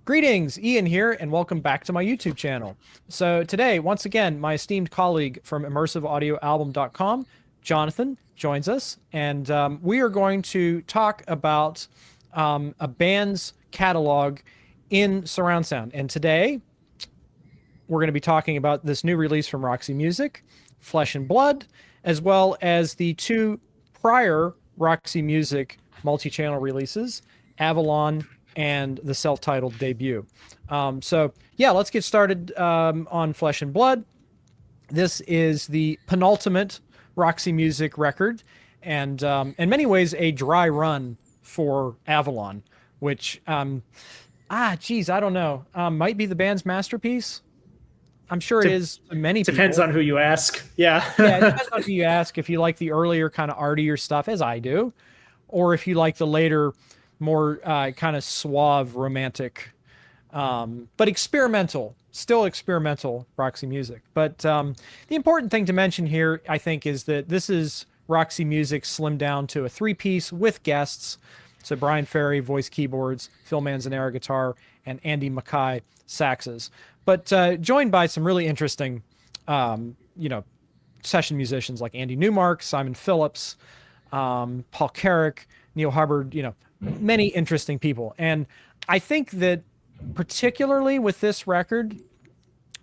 Greetings, Ian here, and welcome back to my YouTube channel. So today, once again, my esteemed colleague from immersiveaudioalbum.com, Jonathan, joins us, and we are going to talk about a band's catalog in surround sound. And today, we're going to be talking about this new release from Roxy Music, Flesh and Blood, as well as the two prior Roxy Music multi-channel releases, Avalon and the self-titled debut. So yeah, let's get started on Flesh and Blood. This is the penultimate Roxy Music record, and in many ways a dry run for Avalon, which I don't know, might be the band's masterpiece. I'm sure it is to many people. Depends on who you ask. Yeah. Yeah, it depends on who you ask. If you like the earlier kind of artier stuff, as I do, or if you like the later, more kind of suave, romantic, but experimental, still experimental Roxy Music. But the important thing to mention here, I think, is that this is Roxy Music slimmed down to a three-piece with guests. So Brian Ferry, voice keyboards, Phil Manzanera guitar, and Andy Mackay saxes. But joined by some really interesting, session musicians like Andy Newmark, Simon Phillips, Paul Carrick, Neil Hubbard, many interesting people. And I think that particularly with this record,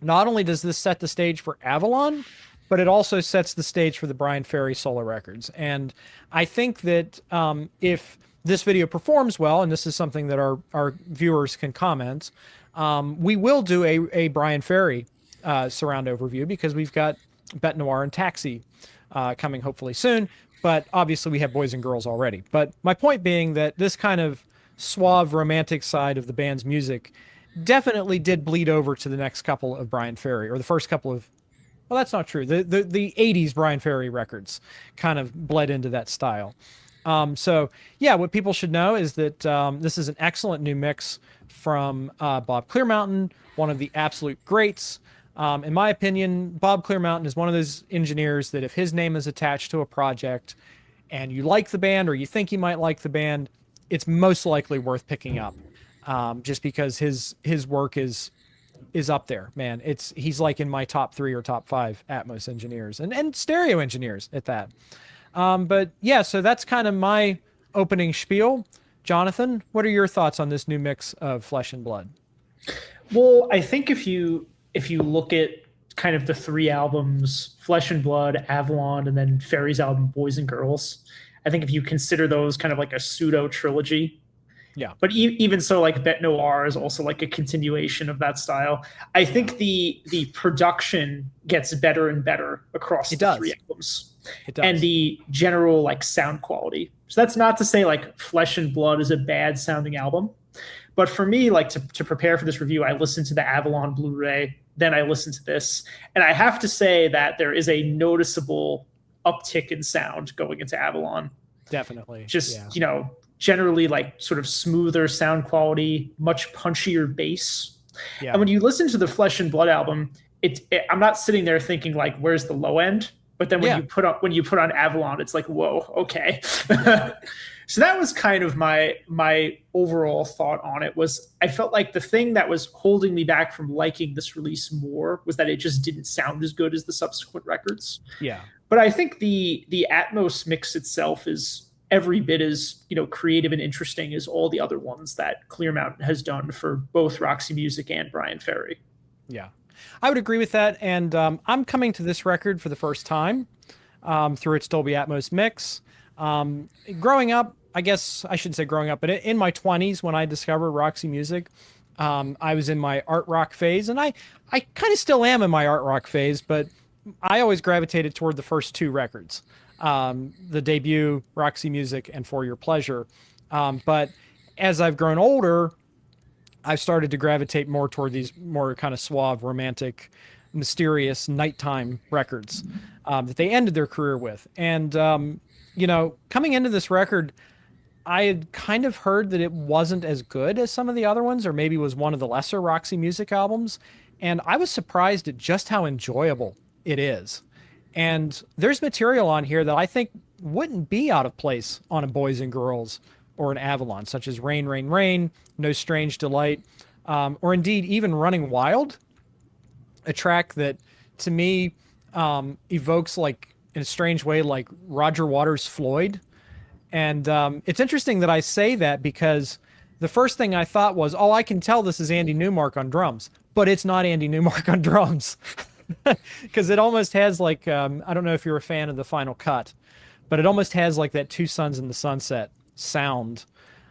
not only does this set the stage for Avalon, but it also sets the stage for the Brian Ferry solo records. And I think that if this video performs well, and this is something that our viewers can comment, we will do a Brian Ferry surround overview, because we've got Bet Noir and Taxi coming hopefully soon. But obviously we have Boys and Girls already. But my point being that this kind of suave, romantic side of the band's music definitely did bleed over to the next couple of Brian Ferry, or the first couple of, well, that's not true. The 80s Brian Ferry records kind of bled into that style. So yeah, what people should know is that this is an excellent new mix from Bob Clearmountain, one of the absolute greats. In my opinion, Bob Clearmountain is one of those engineers that if his name is attached to a project and you like the band, or you think you might like the band, it's most likely worth picking up, just because his work is up there, man. He's like in my top 3 or top 5 Atmos engineers and stereo engineers at that. But yeah, so that's kind of my opening spiel. Jonathan, what are your thoughts on this new mix of Flesh and Blood? Well, I think if you look at kind of the 3 albums, Flesh and Blood, Avalon, and then Ferry's album, Boys and Girls, I think if you consider those kind of like a pseudo trilogy. Yeah. But even so, like Bet Noir is also like a continuation of that style. I think the production gets better and better across the 3 albums. It does. And the general like sound quality. So that's not to say like Flesh and Blood is a bad sounding album. But for me, like to prepare for this review, I listened to the Avalon Blu-ray, then I listened to this. And I have to say that there is a noticeable uptick in sound going into Avalon. Definitely. Just, generally like sort of smoother sound quality, much punchier bass. Yeah. And when you listen to the Flesh and Blood album, I'm not sitting there thinking like, where's the low end? But then when you put on Avalon, it's like, whoa, okay. So that was kind of my overall thought on it. Was I felt like the thing that was holding me back from liking this release more was that it just didn't sound as good as the subsequent records. Yeah. But I think the Atmos mix itself is every bit as creative and interesting as all the other ones that Clearmountain has done for both Roxy Music and Brian Ferry. Yeah, I would agree with that. And I'm coming to this record for the first time through its Dolby Atmos mix. Growing up, I guess I shouldn't say growing up, but in my 20s when I discovered Roxy Music, I was in my art rock phase, and I kind of still am in my art rock phase, but I always gravitated toward the first 2 records, the debut, Roxy Music, and For Your Pleasure. But as I've grown older, I've started to gravitate more toward these more kind of suave, romantic, mysterious nighttime records that they ended their career with. And, coming into this record, I had kind of heard that it wasn't as good as some of the other ones, or maybe was one of the lesser Roxy Music albums. And I was surprised at just how enjoyable it is. And there's material on here that I think wouldn't be out of place on a Boys and Girls or an Avalon, such as Rain, Rain, Rain, No Strange Delight, or indeed even Running Wild, a track that to me evokes like in a strange way like Roger Waters' Floyd. And it's interesting that I say that because the first thing I thought was, oh, I can tell this is Andy Newmark on drums, but it's not Andy Newmark on drums. Because it almost has like, I don't know if you're a fan of the Final Cut, but it almost has like that Two Sons in the Sunset sound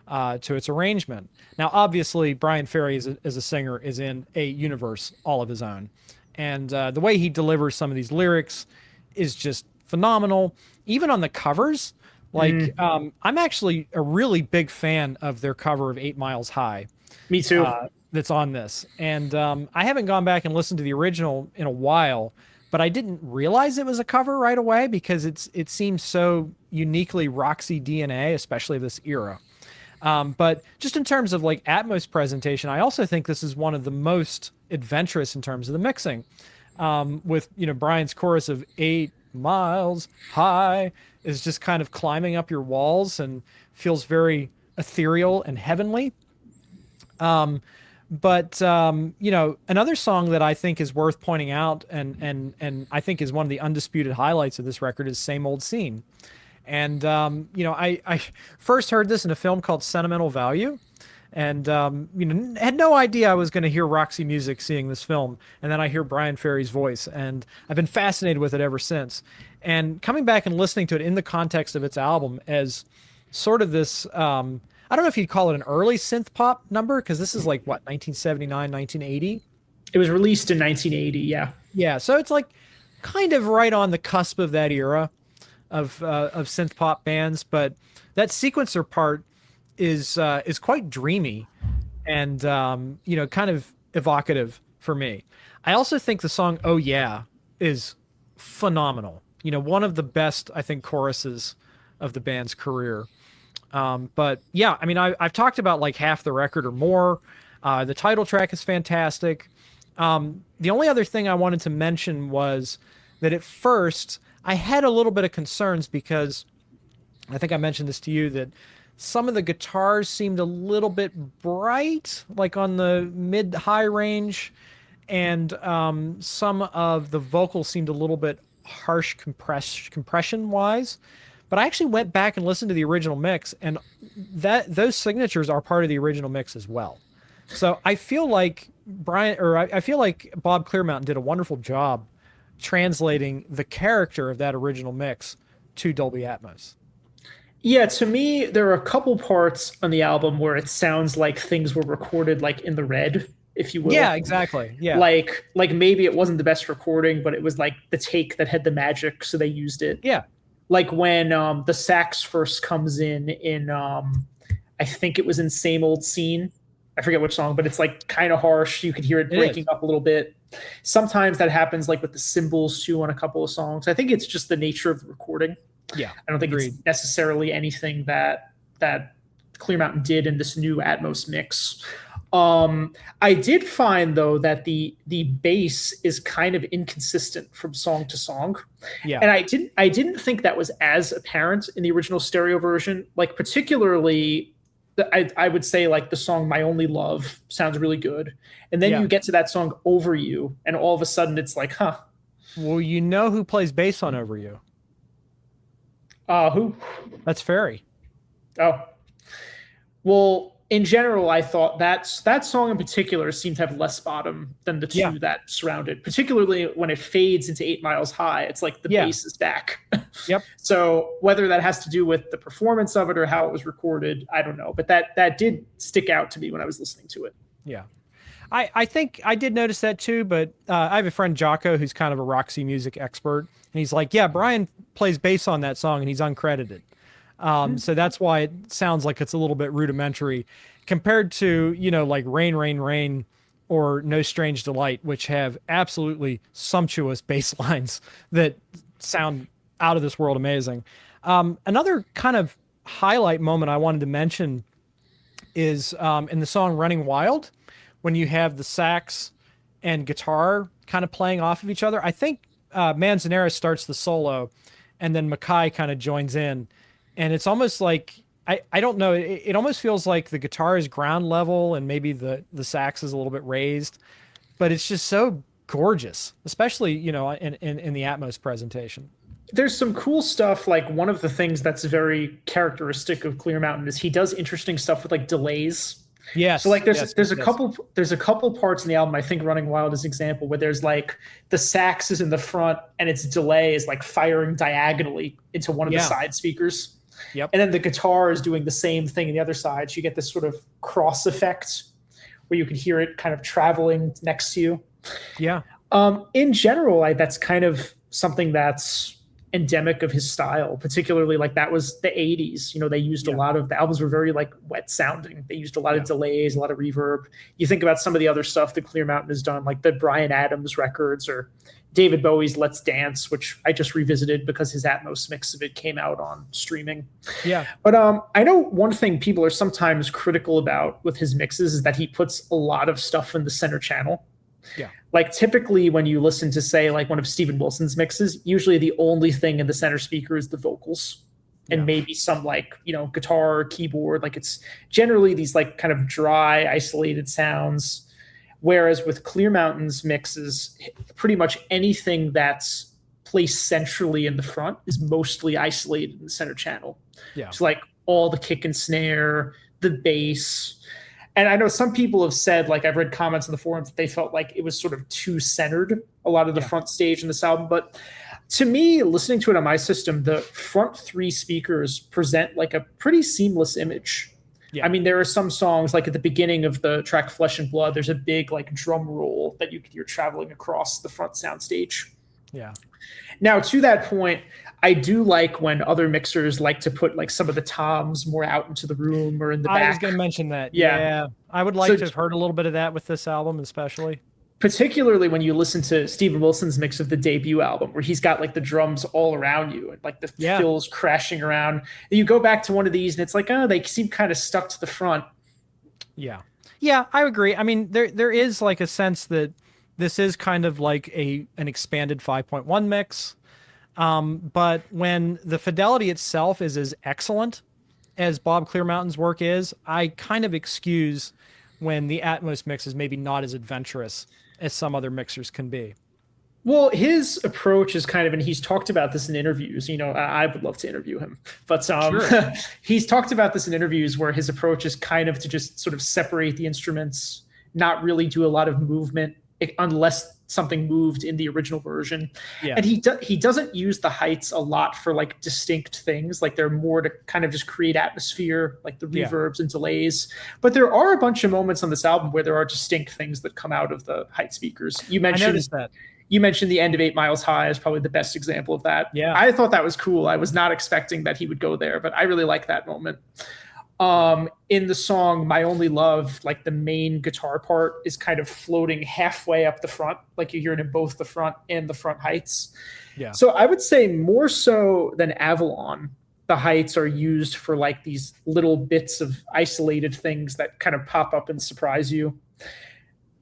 to its arrangement. Now, obviously, Brian Ferry as a singer is in a universe all of his own. And the way he delivers some of these lyrics is just phenomenal. Even on the covers, like I'm actually a really big fan of their cover of 8 Miles High. Me too. That's on this. And I haven't gone back and listened to the original in a while, but I didn't realize it was a cover right away because it seems so uniquely Roxy DNA, especially of this era. But just in terms of like Atmos presentation, I also think this is one of the most adventurous in terms of the mixing. With, you know, Brian's chorus of 8 miles high is just kind of climbing up your walls and feels very ethereal and heavenly. But you know, another song that I think is worth pointing out and I think is one of the undisputed highlights of this record is Same Old Scene. And you know, I first heard this in a film called Sentimental Value, and you know, had no idea I was going to hear Roxy music seeing this film, and then I hear Brian Ferry's voice, and I've been fascinated with it ever since. And coming back and listening to it in the context of its album as sort of this, I don't know if you'd call it an early synth pop number, because this is like what, 1979, 1980. It was released in 1980. Yeah. Yeah, so it's like kind of right on the cusp of that era of synth pop bands, but that sequencer part is quite dreamy and you know, kind of evocative for me. I also think the song "Oh Yeah" is phenomenal. You know, one of the best, I think, choruses of the band's career. But yeah, I mean, I've talked about like half the record or more. The title track is fantastic. The only other thing I wanted to mention was that at first I had a little bit of concerns because I think I mentioned this to you, that some of the guitars seemed a little bit bright, like on the mid-high range, and some of the vocals seemed a little bit harsh compression-wise. But I actually went back and listened to the original mix, and those signatures are part of the original mix as well. So I feel like I feel like Bob Clearmountain did a wonderful job translating the character of that original mix to Dolby Atmos. Yeah, to me, there are a couple parts on the album where it sounds like things were recorded like in the red, if you will. Yeah, exactly. Yeah. Like maybe it wasn't the best recording, but it was like the take that had the magic, so they used it. Yeah. Like when the sax first comes in I think it was in Same Old Scene. I forget which song, but it's like kind of harsh. You could hear it breaking up a little bit. Sometimes that happens like with the cymbals too on a couple of songs. I think it's just the nature of the recording. Yeah. I don't think it's necessarily anything that Clearmountain did in this new Atmos mix. I did find though that the bass is kind of inconsistent from song to song. Yeah. And I didn't think that was as apparent in the original stereo version. Like particularly I would say like the song My Only Love sounds really good. And then you get to that song Over You, and all of a sudden it's like, huh. Well, you know who plays bass on Over You? Who? That's Ferry. Oh. Well, in general, I thought that song in particular seemed to have less bottom than the two that surround it, particularly when it fades into 8 Miles High. It's like the bass is back. Yep. So whether that has to do with the performance of it or how it was recorded, I don't know. But that did stick out to me when I was listening to it. Yeah. I think I did notice that too, but I have a friend, Jocko, who's kind of a Roxy music expert. And he's like, yeah, Brian plays bass on that song and he's uncredited. So that's why it sounds like it's a little bit rudimentary compared to, you know, like Rain, Rain, Rain or No Strange Delight, which have absolutely sumptuous bass lines that sound out of this world amazing. Another kind of highlight moment I wanted to mention is in the song Running Wild, when you have the sax and guitar kind of playing off of each other. I think Manzanera starts the solo and then Mackay kind of joins in. And it's almost like I don't know. It almost feels like the guitar is ground level and maybe the sax is a little bit raised, but it's just so gorgeous, especially, in the Atmos presentation. There's some cool stuff. Like one of the things that's very characteristic of Clear Mountain is he does interesting stuff with like delays. Yes. So like yes, there's a yes. couple parts in the album, I think Running Wild is an example, where there's like the sax is in the front and its delay is like firing diagonally into one of the side speakers. Yep. And then the guitar is doing the same thing in the other side. So you get this sort of cross effect where you can hear it kind of traveling next to you. Yeah. In general, that's kind of something that's endemic of his style, particularly like that was the 80s. They used a lot of, the albums were very like wet sounding. They used a lot of delays, a lot of reverb. You think about some of the other stuff that Clear Mountain has done, like the Bryan Adams records or David Bowie's Let's Dance, which I just revisited because his Atmos mix of it came out on streaming. Yeah. But I know one thing people are sometimes critical about with his mixes is that he puts a lot of stuff in the center channel. Yeah. Like typically when you listen to, say, like one of Steven Wilson's mixes, usually the only thing in the center speaker is the vocals and maybe some like, guitar or keyboard. Like it's generally these like kind of dry, isolated sounds. Whereas with Clear Mountain's mixes, pretty much anything that's placed centrally in the front is mostly isolated in the center channel. Yeah. So like all the kick and snare, the bass. And I know some people have said, like I've read comments in the forums, that they felt like it was sort of too centered, a lot of the front stage in this album. But to me, listening to it on my system, the front three speakers present like a pretty seamless image. Yeah. I mean, there are some songs like at the beginning of the track Flesh and Blood, there's a big like drum roll that you're traveling across the front sound stage. Yeah. Now, to that point, I do like when other mixers like to put like some of the toms more out into the room or in the back. I was going to mention that. Yeah. I would like to have heard a little bit of that with this album, especially. Particularly when you listen to Steven Wilson's mix of the debut album, where he's got like the drums all around you and like the fills crashing around. And you go back to one of these and it's like, oh, they seem kind of stuck to the front. Yeah. Yeah, I agree. I mean, there is like a sense that this is kind of like an expanded 5.1 mix. But when the fidelity itself is as excellent as Bob Clear Mountain's work is, I kind of excuse when the Atmos mix is maybe not as adventurous as some other mixers can be. Well, his approach is kind of, and he's talked about this in interviews, I would love to interview him, but Sure. He's talked about this in interviews where his approach is kind of to just sort of separate the instruments, not really do a lot of movement unless something moved in the original version. Yeah. And he doesn't use the heights a lot for like distinct things. Like they're more to kind of just create atmosphere, like the reverbs and delays. But there are a bunch of moments on this album where there are distinct things that come out of the height speakers. You mentioned that. You mentioned the end of 8 Miles High is probably the best example of that. Yeah. I thought that was cool. I was not expecting that he would go there, but I really like that moment. In the song My Only Love, like the main guitar part is kind of floating halfway up the front, like you hear it in both the front and the front heights. Yeah. So I would say more so than Avalon, the heights are used for like these little bits of isolated things that kind of pop up and surprise you.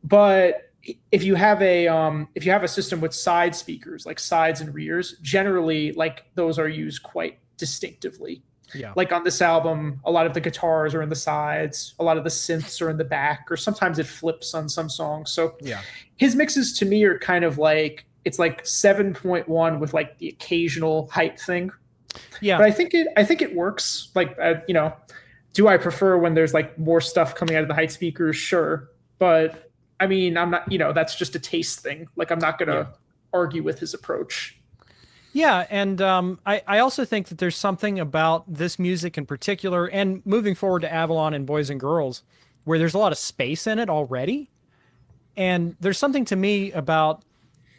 But if you have a system with side speakers, like sides and rears, generally like those are used quite distinctively. Yeah. Like on this album, a lot of the guitars are in the sides, a lot of the synths are in the back, or sometimes it flips on some songs. So his mixes to me are kind of like, it's like 7.1 with like the occasional height thing. Yeah. But I think it works. Like, do I prefer when there's like more stuff coming out of the height speakers? Sure. But I mean, I'm not, that's just a taste thing. Like I'm not going to argue with his approach. Yeah, and I also think that there's something about this music in particular, and moving forward to Avalon and Boys and Girls, where there's a lot of space in it already. And there's something to me about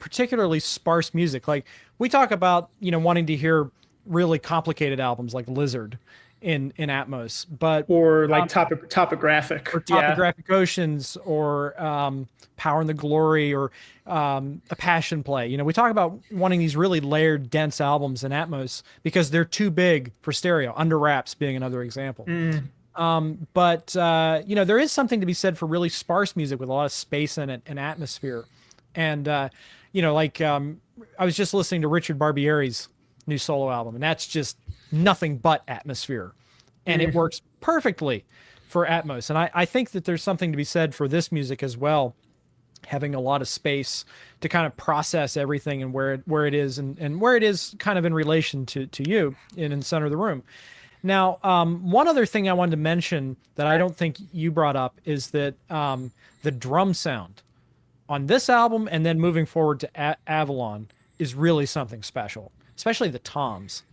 particularly sparse music. Like we talk about, wanting to hear really complicated albums like Lizard in Atmos, but or like topographic or topographic oceans or Power and the Glory or a Passion Play. We talk about wanting these really layered, dense albums in Atmos because they're too big for stereo. Under Wraps being another example. But there is something to be said for really sparse music with a lot of space in it and atmosphere. And I was just listening to Richard Barbieri's new solo album, and that's just nothing but atmosphere. and it works perfectly for Atmos. And I think that there's something to be said for this music as well, having a lot of space to kind of process everything and where it is and where it is kind of in relation to you in the center of the room. Now, one other thing I wanted to mention that I don't think you brought up is that the drum sound on this album and then moving forward to Avalon is really something special, especially the toms.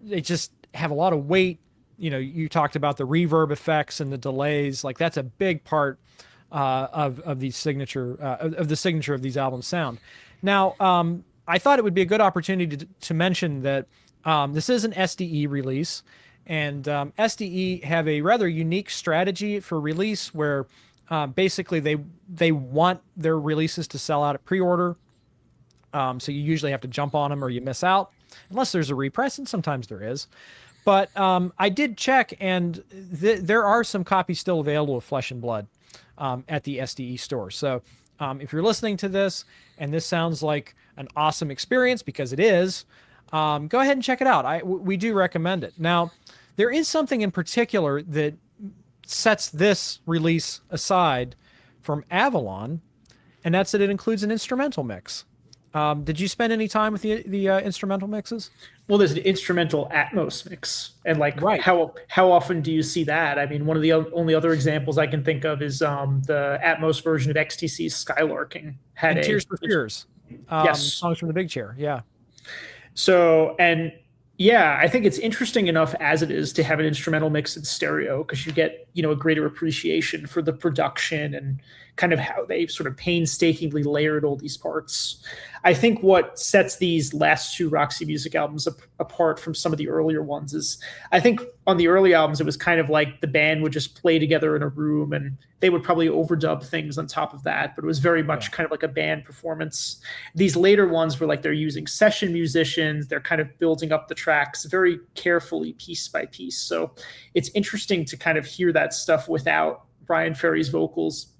They just have a lot of weight. You know, you talked about the reverb effects and the delays. Like that's a big part of the signature of these albums sound. Now, I thought it would be a good opportunity to mention that this is an SDE release, and SDE have a rather unique strategy for release where basically they want their releases to sell out at pre-order. So you usually have to jump on them or you miss out, unless there's a repress, and sometimes there is. But I did check, and there are some copies still available of Flesh and Blood at the SDE store. So if you're listening to this and this sounds like an awesome experience, because it is, go ahead and check it out. We do recommend it. Now, there is something in particular that sets this release aside from Avalon, and that's that it includes an instrumental mix. Did you spend any time with the instrumental mixes? Well, there's an instrumental Atmos mix, and like right. how often do you see that? I mean, one of the only other examples I can think of is the Atmos version of XTC's Skylarking had Tears for Fears. Yes, Songs from the Big Chair. Yeah. So, and yeah, I think it's interesting enough as it is to have an instrumental mix in stereo, because you get, a greater appreciation for the production and kind of how they sort of painstakingly layered all these parts. I think what sets these last two Roxy Music albums apart from some of the earlier ones is, I think on the early albums, it was kind of like the band would just play together in a room and they would probably overdub things on top of that, but it was very much kind of like a band performance. These later ones were like they're using session musicians, they're kind of building up the tracks very carefully, piece by piece. So it's interesting to kind of hear that stuff without Bryan Ferry's vocals,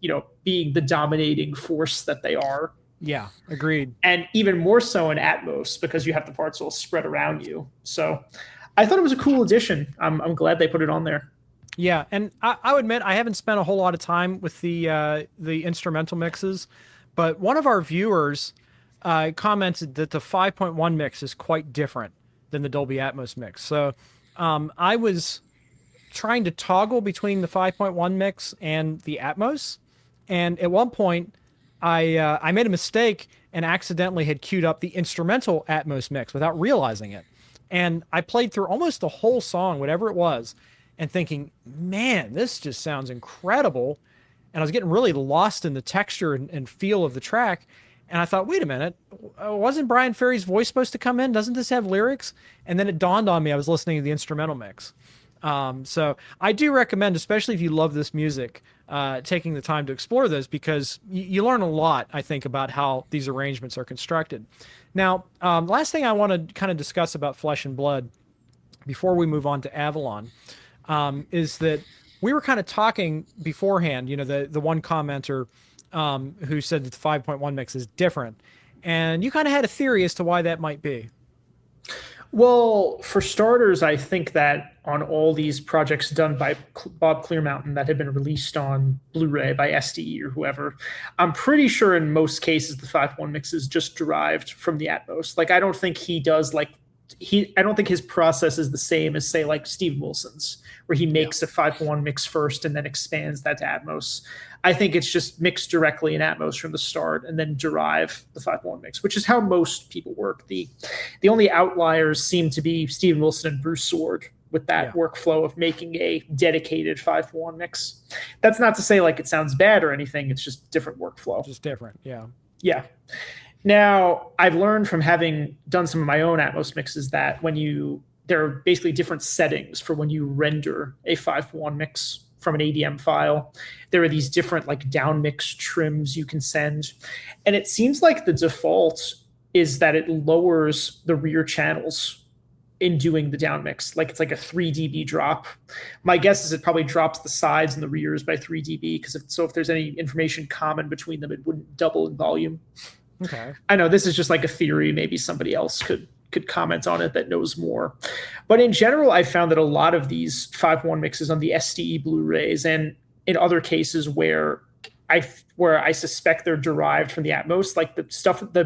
being the dominating force that they are. Yeah, agreed. And even more so in Atmos, because you have the parts all spread around you. So I thought it was a cool addition. I'm glad they put it on there. Yeah, and I would admit I haven't spent a whole lot of time with the instrumental mixes, but one of our viewers commented that the 5.1 mix is quite different than the Dolby Atmos mix. So I was trying to toggle between the 5.1 mix and the Atmos, and at one point I made a mistake and accidentally had queued up the instrumental Atmos mix without realizing it, and I played through almost the whole song, whatever it was, and thinking, man, this just sounds incredible, and I was getting really lost in the texture and feel of the track. And I thought, wait a minute, wasn't Bryan Ferry's voice supposed to come in? Doesn't this have lyrics? And then it dawned on me I was listening to the instrumental mix. So I do recommend, especially if you love this music, taking the time to explore those, because you learn a lot, I think, about how these arrangements are constructed. Now, last thing I want to kind of discuss about Flesh and Blood before we move on to Avalon is that we were kind of talking beforehand, the one commenter who said that the 5.1 mix is different, and you kind of had a theory as to why that might be. Well, for starters, I think that on all these projects done by Bob Clearmountain that have been released on Blu-ray by SDE or whoever, I'm pretty sure in most cases the 5.1 mix is just derived from the Atmos. Like, I don't think he does I don't think his process is the same as, say, like Steven Wilson's, where he makes a 5.1 mix first and then expands that to Atmos. I think it's just mixed directly in Atmos from the start and then derive the 5.1 mix, which is how most people work. The only outliers seem to be Steven Wilson and Bruce Sword with that workflow of making a dedicated 5.1 mix. That's not to say like it sounds bad or anything. It's just different workflow. Just different, yeah. Yeah. Now, I've learned from having done some of my own Atmos mixes that there are basically different settings for when you render a 5.1 mix from an ADM file. There are these different like down mix trims you can send. And it seems like the default is that it lowers the rear channels in doing the down mix. Like it's like a 3 dB drop. My guess is it probably drops the sides and the rears by 3 dB, because if there's any information common between them, it wouldn't double in volume. Okay. I know this is just like a theory. Maybe somebody else could could comment on it that knows more. But in general, I found that a lot of these 5.1 mixes on the SDE Blu-rays, and in other cases where I suspect they're derived from the Atmos, like the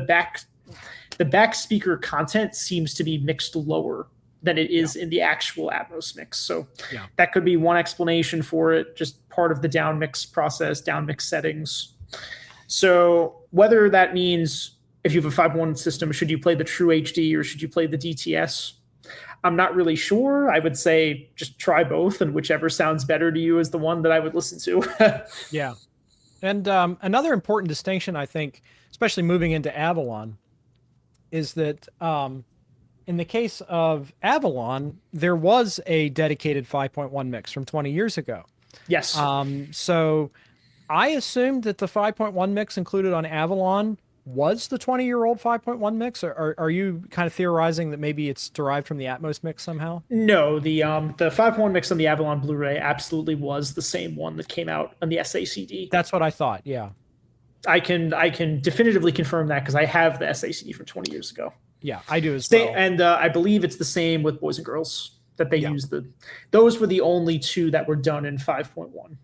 back speaker content seems to be mixed lower than it is in the actual Atmos mix. So that could be one explanation for it, just part of the down mix process, down mix settings. So whether that means if you have a 5.1 system, should you play the True HD or should you play the DTS? I'm not really sure. I would say just try both, and whichever sounds better to you is the one that I would listen to. Yeah. And another important distinction, I think, especially moving into Avalon, is that in the case of Avalon, there was a dedicated 5.1 mix from 20 years ago. Yes. So I assumed that the 5.1 mix included on Avalon was the 20-year-old 5.1 mix. Or are you kind of theorizing that maybe it's derived from the Atmos mix somehow? No, the 5.1 mix on the Avalon Blu-ray absolutely was the same one that came out on the SACD. That's what I thought. Yeah. I can definitively confirm that because I have the SACD from 20 years ago. Yeah, I do as well. And I believe it's the same with Boys and Girls that they used. Those were the only two that were done in 5.1,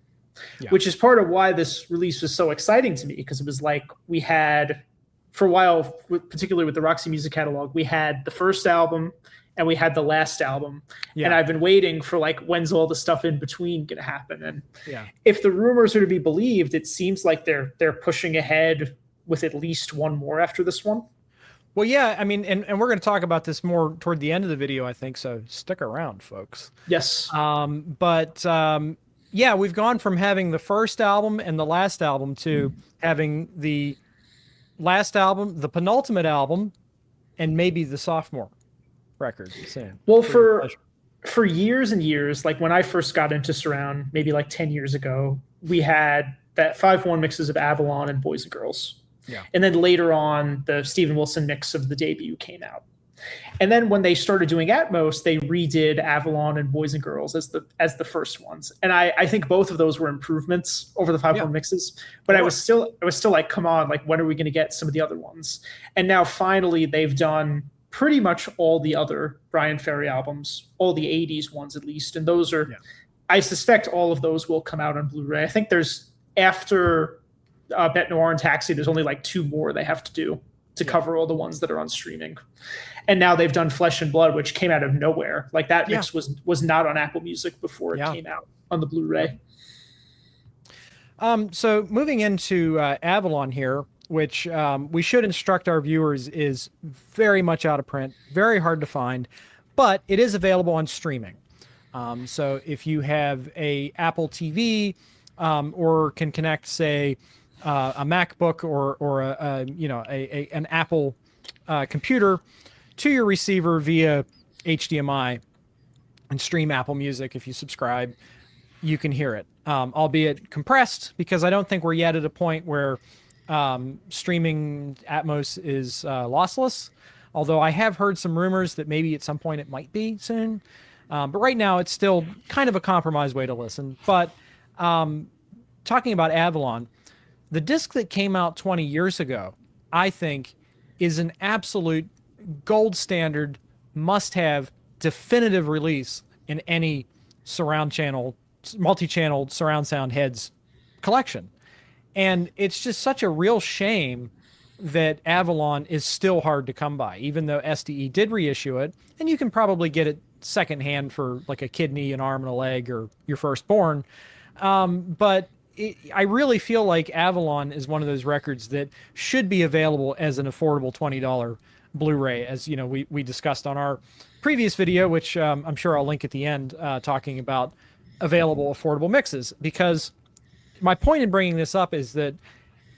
which is part of why this release was so exciting to me, because it was like we had, for a while, particularly with the Roxy music catalog, we had the first album and we had the last album. And I've been waiting for like, when's all the stuff in between going to happen? And if the rumors are to be believed, it seems like they're pushing ahead with at least one more after this one. Well, yeah, I mean, and we're going to talk about this more toward the end of the video, I think, so stick around, folks. Yes. Yeah, we've gone from having the first album and the last album to having the last album, the penultimate album, and maybe the sophomore record soon. Well, for years and years, like when I first got into surround, maybe like 10 years ago, we had that 5.1 mixes of Avalon and Boys and Girls. Yeah. And then later on, the Steven Wilson mix of the debut came out. And then when they started doing Atmos, they redid Avalon and Boys and Girls as the first ones. And I think both of those were improvements over the 5.1 mixes. But I was still like, come on, like when are we going to get some of the other ones? And now finally they've done pretty much all the other Brian Ferry albums, all the 80s ones at least. And those are, I suspect all of those will come out on Blu-ray. I think there's, after Bet Noir and Taxi, there's only like 2 more they have to do to cover all the ones that are on streaming. And now they've done Flesh and Blood, which came out of nowhere. Like that mix was not on Apple Music before it came out on the Blu-ray. So moving into Avalon here, which we should instruct our viewers is very much out of print, very hard to find, but it is available on streaming. So if you have a Apple TV or can connect, say, a MacBook or an Apple computer to your receiver via HDMI and stream Apple Music, if you subscribe, you can hear it, albeit compressed, because I don't think we're yet at a point where streaming Atmos is lossless, although I have heard some rumors that maybe at some point it might be soon. But right now it's still kind of a compromised way to listen. But talking about Avalon, the disc that came out 20 years ago, I think, is an absolute gold standard, must-have, definitive release in any surround channel, multi-channel surround sound heads collection. And it's just such a real shame that Avalon is still hard to come by, even though SDE did reissue it, and you can probably get it secondhand for like a kidney, an arm, and a leg, or your firstborn. But I really feel like Avalon is one of those records that should be available as an affordable $20 Blu-ray, as you know, we discussed on our previous video, which I'm sure I'll link at the end, talking about available affordable mixes. Because my point in bringing this up is that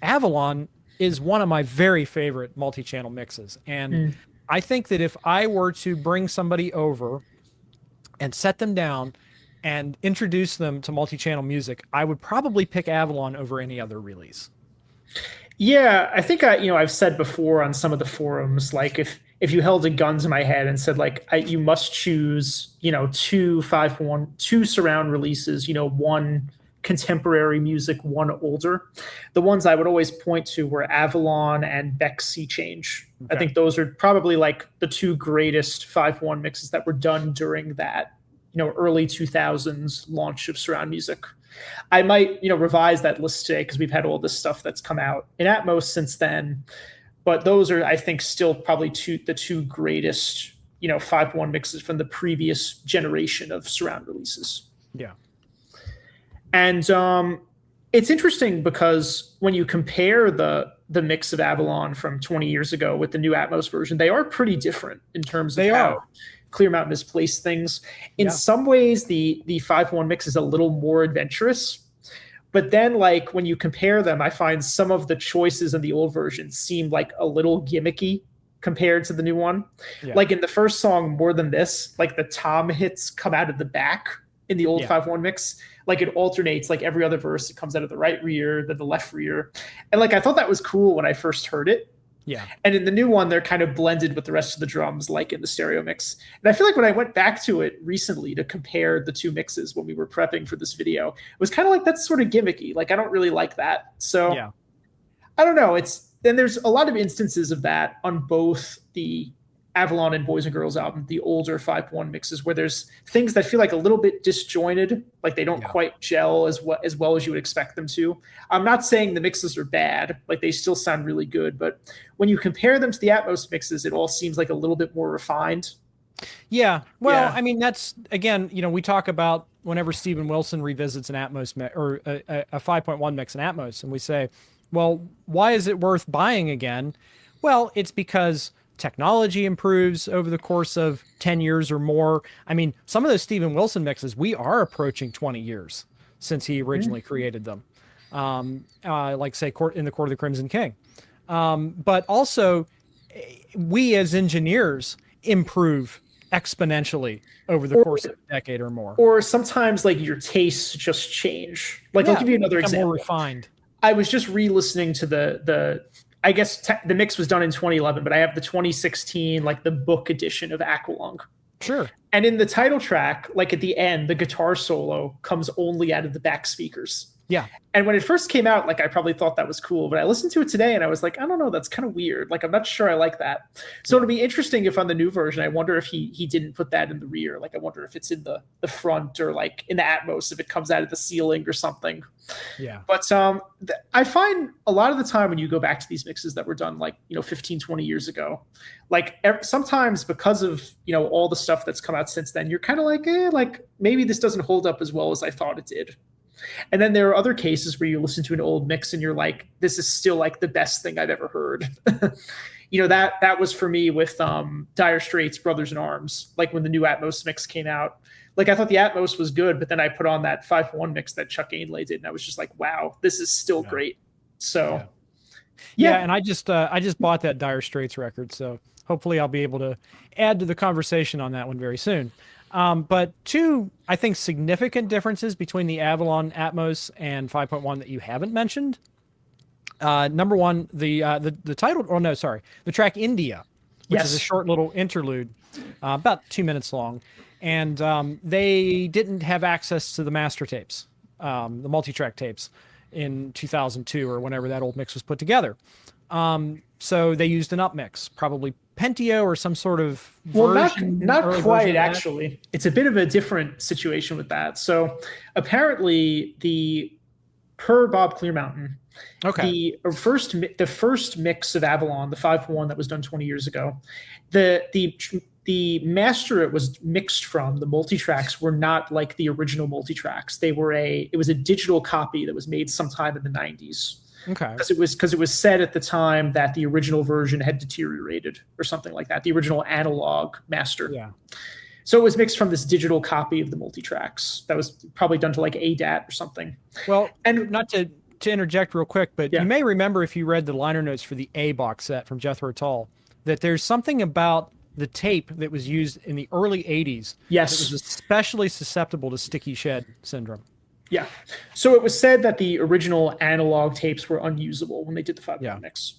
Avalon is one of my very favorite multi-channel mixes, and I think that if I were to bring somebody over and set them down and introduce them to multi-channel music, I would probably pick Avalon over any other release. Yeah, I think I've said before on some of the forums, like if you held a gun to my head and said like you must choose, 2 5.1, 2 surround releases, one contemporary music, one older. The ones I would always point to were Avalon and Beck's Sea Change. Okay. I think those are probably like the two greatest 5.1 mixes that were done during that, early 2000s launch of surround music. I might, revise that list today because we've had all this stuff that's come out in Atmos since then. But those are, I think, still probably the two greatest, 5.1 mixes from the previous generation of surround releases. Yeah. And it's interesting because when you compare the mix of Avalon from 20 years ago with the new Atmos version, they are pretty different in terms of how Clear Mountain has placed things. In some ways, the 5.1 mix is a little more adventurous. But then, like, when you compare them, I find some of the choices in the old version seem like a little gimmicky compared to the new one. Yeah. Like in the first song, More Than This, like the tom hits come out of the back in the old 5.1 mix. Like it alternates, like every other verse, it comes out of the right rear, then the left rear. And like, I thought that was cool when I first heard it. Yeah. And in the new one, they're kind of blended with the rest of the drums, like in the stereo mix. And I feel like when I went back to it recently to compare the two mixes when we were prepping for this video, it was kind of like, that's sort of gimmicky. Like, I don't really like that. So I don't know. Then there's a lot of instances of that on both the Avalon and Boys and Girls album, the older 5.1 mixes, where there's things that feel like a little bit disjointed, like they don't quite gel as well as you would expect them to. I'm not saying the mixes are bad, like they still sound really good, but when you compare them to the Atmos mixes, it all seems like a little bit more refined. Yeah. Well, I mean, that's, again, we talk about whenever Steven Wilson revisits an Atmos or a 5.1 mix in Atmos, and we say, well, why is it worth buying again? Well, it's because technology improves over the course of 10 years or more. I mean, some of those Steven Wilson mixes, we are approaching 20 years since he originally created them. Like say in the Court of the Crimson King. But also we as engineers improve exponentially over the course of a decade or more. Or sometimes like your tastes just change. Like I'll give you another example. More refined. I was just re-listening to the I guess the mix was done in 2011, but I have the 2016, like the book edition of Aqualung. Sure. And in the title track, like at the end, the guitar solo comes only out of the back speakers. Yeah. And when it first came out, like I probably thought that was cool, but I listened to it today and I was like, I don't know, that's kind of weird. Like, I'm not sure I like that. So it'll be interesting if on the new version, I wonder if he didn't put that in the rear. Like, I wonder if it's in the front or like in the Atmos, if it comes out of the ceiling or something. Yeah. But I find a lot of the time when you go back to these mixes that were done like, 15, 20 years ago, like sometimes because of, all the stuff that's come out since then, you're kind of like, like maybe this doesn't hold up as well as I thought it did. And then there are other cases where you listen to an old mix and you're like, this is still like the best thing I've ever heard. That was for me with Dire Straits, Brothers in Arms, like when the new Atmos mix came out. Like I thought the Atmos was good, but then I put on that 5.1 mix that Chuck Ainlay did, and I was just like, wow, this is still great. So and I just bought that Dire Straits record, so hopefully I'll be able to add to the conversation on that one very soon. But two, I think, significant differences between the Avalon Atmos and 5.1 that you haven't mentioned. Number one, the title, or no, sorry, the track India, which is a short little interlude, about 2 minutes long. And they didn't have access to the master tapes, the multi-track tapes in 2002 or whenever that old mix was put together. So they used an up mix, probably Pentio or some sort of version. Well, not quite, actually. It's a bit of a different situation with that. So apparently per Bob Clearmountain, the first mix of Avalon, the 5.1 that was done 20 years ago, the master it was mixed from, the multi-tracks were not like the original multi-tracks. It was a digital copy that was made sometime in the 90s. Okay. Because it was said at the time that the original version had deteriorated or something like that, the original analog master. Yeah. So it was mixed from this digital copy of the multi-tracks that was probably done to like ADAT or something. Well, and not to interject real quick, but you may remember if you read the liner notes for the A box set from Jethro Tull, that there's something about the tape that was used in the early 80s that was especially susceptible to sticky shed syndrome. Yeah. So it was said that the original analog tapes were unusable when they did the 5.1 mix.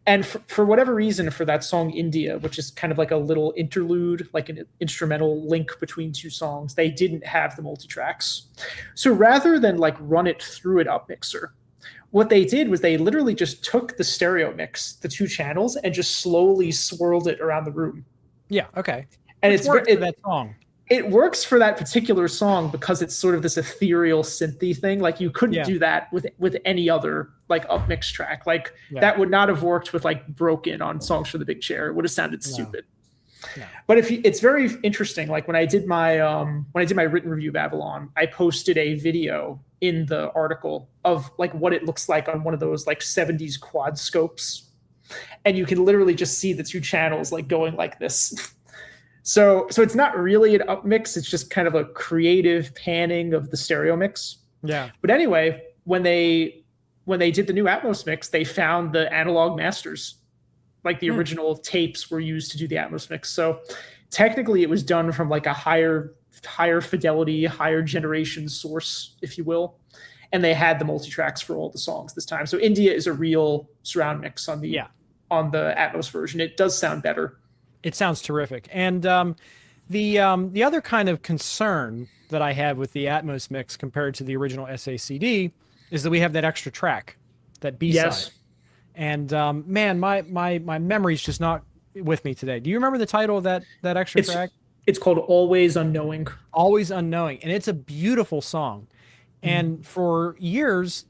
And for whatever reason, for that song India, which is kind of like a little interlude, like an instrumental link between two songs, they didn't have the multi-tracks. So rather than like run it through an up mixer, what they did was they literally just took the stereo mix, the two channels, and just slowly swirled it around the room. Yeah, okay. And it's for that song. It works for that particular song because it's sort of this ethereal synthy thing. Like you couldn't do that with any other like up mix track. Like that would not have worked with like Broken on Songs for the Big Chair. It would have sounded stupid. No. But it's very interesting. Like when I did my written review of Avalon, I posted a video in the article of like what it looks like on one of those like 70s quad scopes, and you can literally just see the two channels like going like this. So it's not really an up mix. It's just kind of a creative panning of the stereo mix. Yeah. But anyway, when they did the new Atmos mix, they found the analog masters. Like the original tapes were used to do the Atmos mix. So technically it was done from like a higher fidelity, higher generation source, if you will. And they had the multi-tracks for all the songs this time. So India is a real surround mix on the Atmos version. It does sound better. It sounds terrific. And the other kind of concern that I have with the Atmos mix compared to the original SACD is that we have that extra track, that B-side. Yes. And man, my memory's just not with me today. Do you remember the title of that extra track? It's called Always Unknowing. Always Unknowing. And it's a beautiful song. And for years,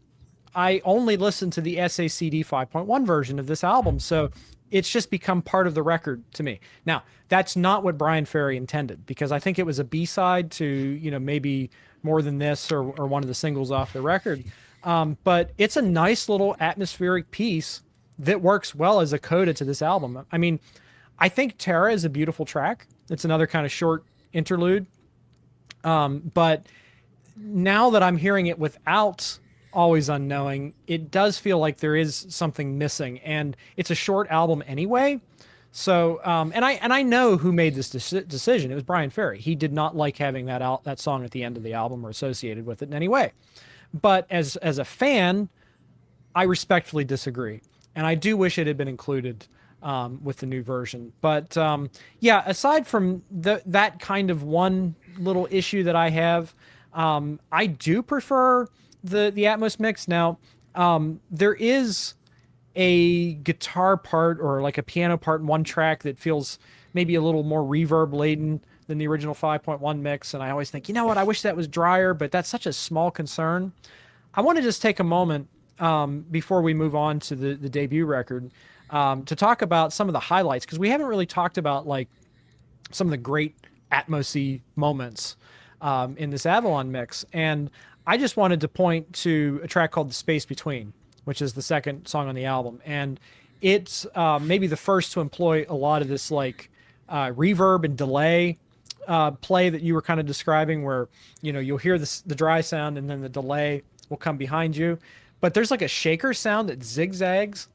I only listened to the SACD 5.1 version of this album. So it's just become part of the record to me. Now, that's not what Brian Ferry intended, because I think it was a B-side to, maybe More Than This or one of the singles off the record. But it's a nice little atmospheric piece that works well as a coda to this album. I mean, I think Terra is a beautiful track. It's another kind of short interlude. But now that I'm hearing it without Always Unknowing, it does feel like there is something missing, and it's a short album anyway. So, and I know who made this decision. It was Brian Ferry. He did not like having that song at the end of the album or associated with it in any way. But as a fan, I respectfully disagree, and I do wish it had been included with the new version. But aside from that kind of one little issue that I have, I do prefer the Atmos mix. Now, there is a guitar part or like a piano part in one track that feels maybe a little more reverb laden than the original 5.1 mix. And I always think, what, I wish that was drier, but that's such a small concern. I want to just take a moment before we move on to the debut record to talk about some of the highlights, because we haven't really talked about like some of the great Atmos-y moments in this Avalon mix. And I just wanted to point to a track called The Space Between, which is the second song on the album. And it's maybe the first to employ a lot of this like reverb and delay play that you were kind of describing, where, you'll hear the dry sound and then the delay will come behind you. But there's like a shaker sound that zigzags.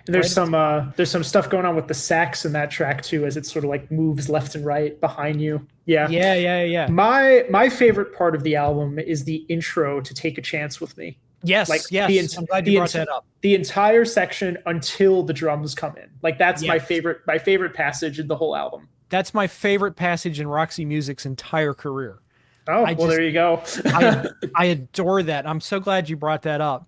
And there's some stuff going on with the sax in that track too, as it sort of like moves left and right behind you. Yeah. My favorite part of the album is the intro to Take a Chance with Me. Yes, yes. I'm glad you brought that up. The entire section until the drums come in. Like that's my favorite passage in the whole album. That's my favorite passage in Roxy Music's entire career. Oh, there you go. I adore that. I'm so glad you brought that up.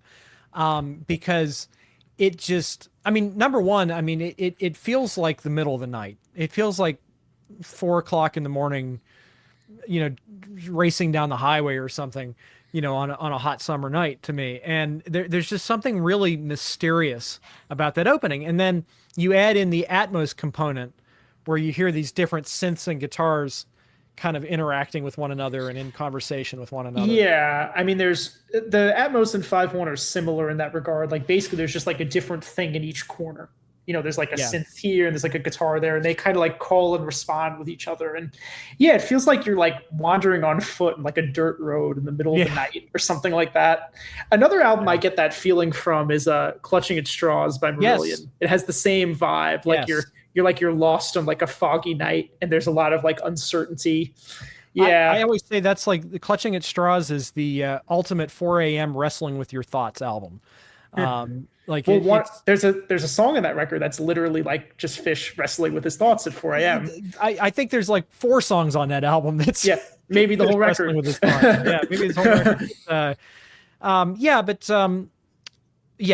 Because it just, number one, it feels like the middle of the night. It feels like 4 o'clock in the morning, racing down the highway or something, on a hot summer night to me. And there's just something really mysterious about that opening. And then you add in the Atmos component where you hear these different synths and guitars kind of interacting with one another and in conversation with one another. Yeah. There's the Atmos and 5.1 are similar in that regard. Like basically there's just like a different thing in each corner. There's like a synth here and there's like a guitar there, and they kind of like call and respond with each other. And it feels like you're like wandering on foot in like a dirt road in the middle of the night or something like that. Another album I get that feeling from is Clutching at Straws by Marillion. Yes. It has the same vibe. Like you're lost on like a foggy night and there's a lot of like uncertainty. Yeah. I always say that's like the Clutching at Straws is the ultimate 4 a.m. wrestling with your thoughts album. Like there's a song in that record that's literally like just Fish wrestling with his thoughts at 4 a.m. I think there's like 4 songs on that album. That's maybe the whole record. With his thoughts. Yeah, maybe his whole record.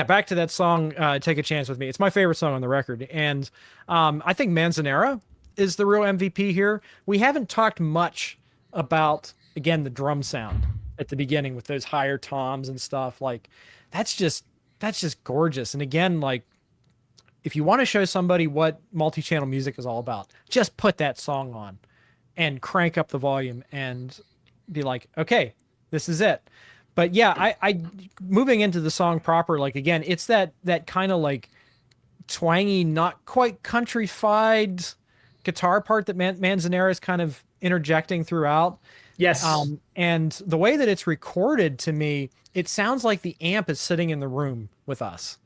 Back to that song, Take a Chance with Me. It's my favorite song on the record. And I think Manzanera is the real MVP here. We haven't talked much about, again, the drum sound at the beginning with those higher toms and stuff. Like, that's just gorgeous. And again, like, if you want to show somebody what multi-channel music is all about, just put that song on and crank up the volume and be like, okay, this is it. But yeah, I moving into the song proper, like, again, it's that kind of like twangy, not quite countrified guitar part that Manzanera is kind of interjecting throughout. Yes. And the way that it's recorded, to me, it sounds like the amp is sitting in the room with us.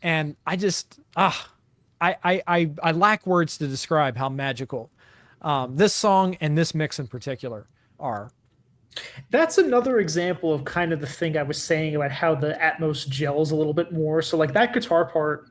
And I just, I lack words to describe how magical this song and this mix in particular are. That's another example of kind of the thing I was saying about how the Atmos gels a little bit more. So like that guitar part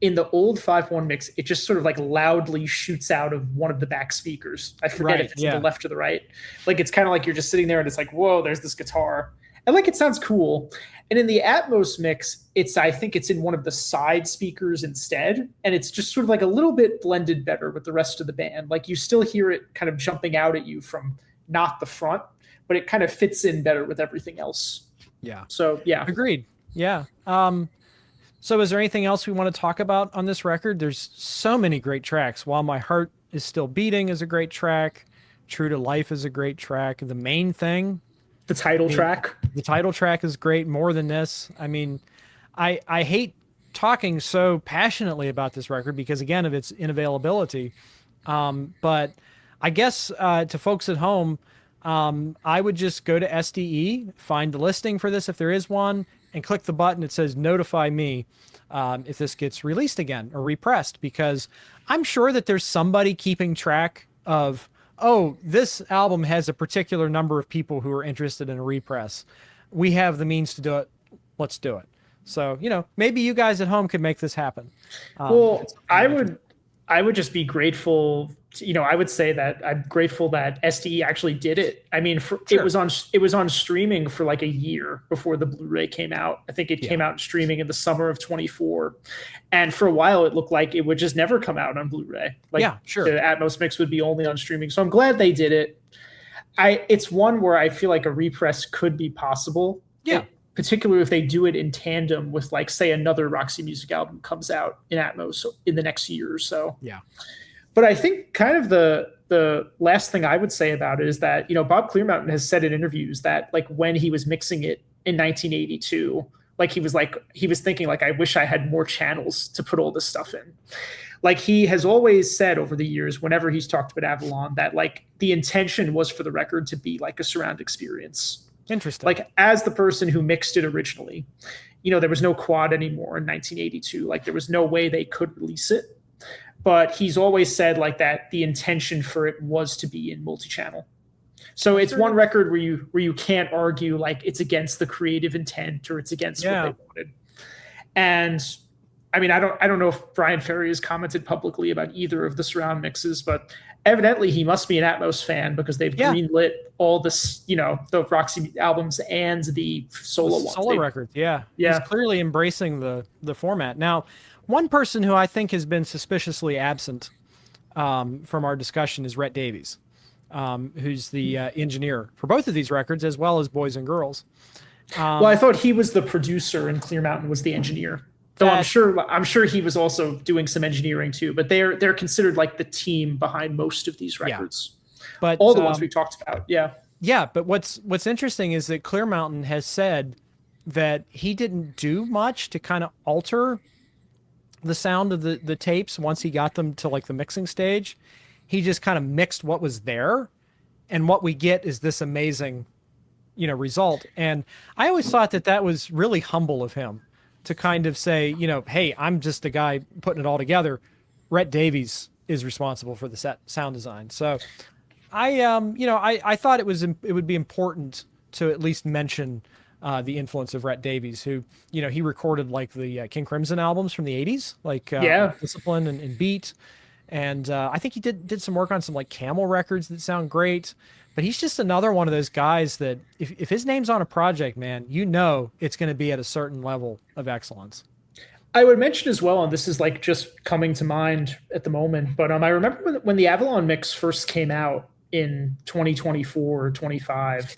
in the old 5.1 mix, it just sort of like loudly shoots out of one of the back speakers. I forget if it's to the left or the right. Like it's kind of like you're just sitting there and it's like, whoa, there's this guitar. And like it sounds cool. And in the Atmos mix, I think it's in one of the side speakers instead. And it's just sort of like a little bit blended better with the rest of the band. Like you still hear it kind of jumping out at you from not the front, but it kind of fits in better with everything else. Yeah. So yeah. Agreed. Yeah. So is there anything else we want to talk about on this record? There's so many great tracks. While My Heart Is Still Beating is a great track. True to Life is a great track. The Main Thing. The title track. The title track is great. More Than This. I mean, I hate talking so passionately about this record because, again, of its inavailability. But I guess to folks at home, I would just go to SDE, find the listing for this if there is one, and click the button that says notify me if this gets released again or repressed, because I'm sure that there's somebody keeping track of, oh, this album has a particular number of people who are interested in a repress. We have the means to do it. Let's do it. So, maybe you guys at home could make this happen. Well, I would just be grateful. I would say that I'm grateful that SDE actually did it. I mean, it was on streaming for like a year before the Blu-ray came out. I think it came out streaming in the summer of 24, and for a while it looked like it would just never come out on Blu-ray. Like, the Atmos mix would be only on streaming. So I'm glad they did it. It's one where I feel like a repress could be possible. Yeah. Particularly if they do it in tandem with, like, say, another Roxy Music album comes out in Atmos in the next year or so. Yeah. But I think kind of the last thing I would say about it is that, Bob Clearmountain has said in interviews that, like, when he was mixing it in 1982, like, he was thinking, like, I wish I had more channels to put all this stuff in. Like, he has always said over the years, whenever he's talked about Avalon, that, like, the intention was for the record to be like a surround experience. Interesting. Like, as the person who mixed it originally, there was no quad anymore in 1982. Like, there was no way they could release it. But he's always said, like, that the intention for it was to be in multi-channel. So it's one record where you can't argue, like, it's against the creative intent or it's against what they wanted. And I mean, I don't know if Brian Ferry has commented publicly about either of the surround mixes, but evidently he must be an Atmos fan because they've greenlit all this, the Roxy albums and the solo ones. Solo records, yeah. He's clearly embracing the format. Now, one person who I think has been suspiciously absent from our discussion is Rhett Davies, who's the engineer for both of these records, as well as Boys and Girls. Well, I thought he was the producer and Clearmountain was the engineer. Though I'm sure he was also doing some engineering too, but they're considered like the team behind most of these records. But all the ones we talked about, yeah. But what's interesting is that Clearmountain has said that he didn't do much to kind of alter the sound of the tapes once he got them to, like, the mixing stage. He just kind of mixed what was there, and what we get is this amazing, result. And I always thought that was really humble of him to kind of say, hey, I'm just a guy putting it all together. Rhett Davies is responsible for the sound design. So I thought it would be important to at least mention the influence of Rhett Davies, who, he recorded like the King Crimson albums from the 80s, like Yeah. Discipline and Beat. And I think he did some work on some like Camel records that sound great. But he's just another one of those guys that if his name's on a project, man, it's going to be at a certain level of excellence. I would mention as well, and this is like just coming to mind at the moment, but I remember when the Avalon mix first came out in 2024 or 25,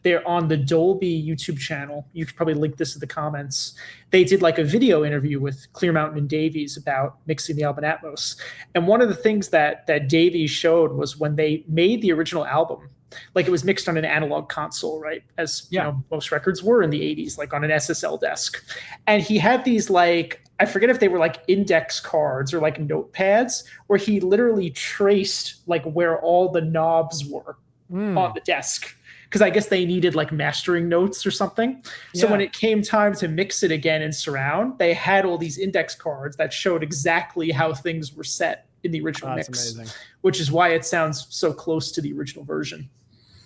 they're on the Dolby YouTube channel. You could probably link this in the comments. They did like a video interview with Clear Mountain and Davies about mixing the album Atmos. And one of the things that Davies showed was when they made the original album, like it was mixed on an analog console, right? As most records were in the 80s, like on an SSL desk. And he had these like, I forget if they were like index cards or like notepads, where he literally traced like where all the knobs were on the desk. Because I guess they needed like mastering notes or something. So when it came time to mix it again in surround, they had all these index cards that showed exactly how things were set in the original mix, amazing. Which is why it sounds so close to the original version.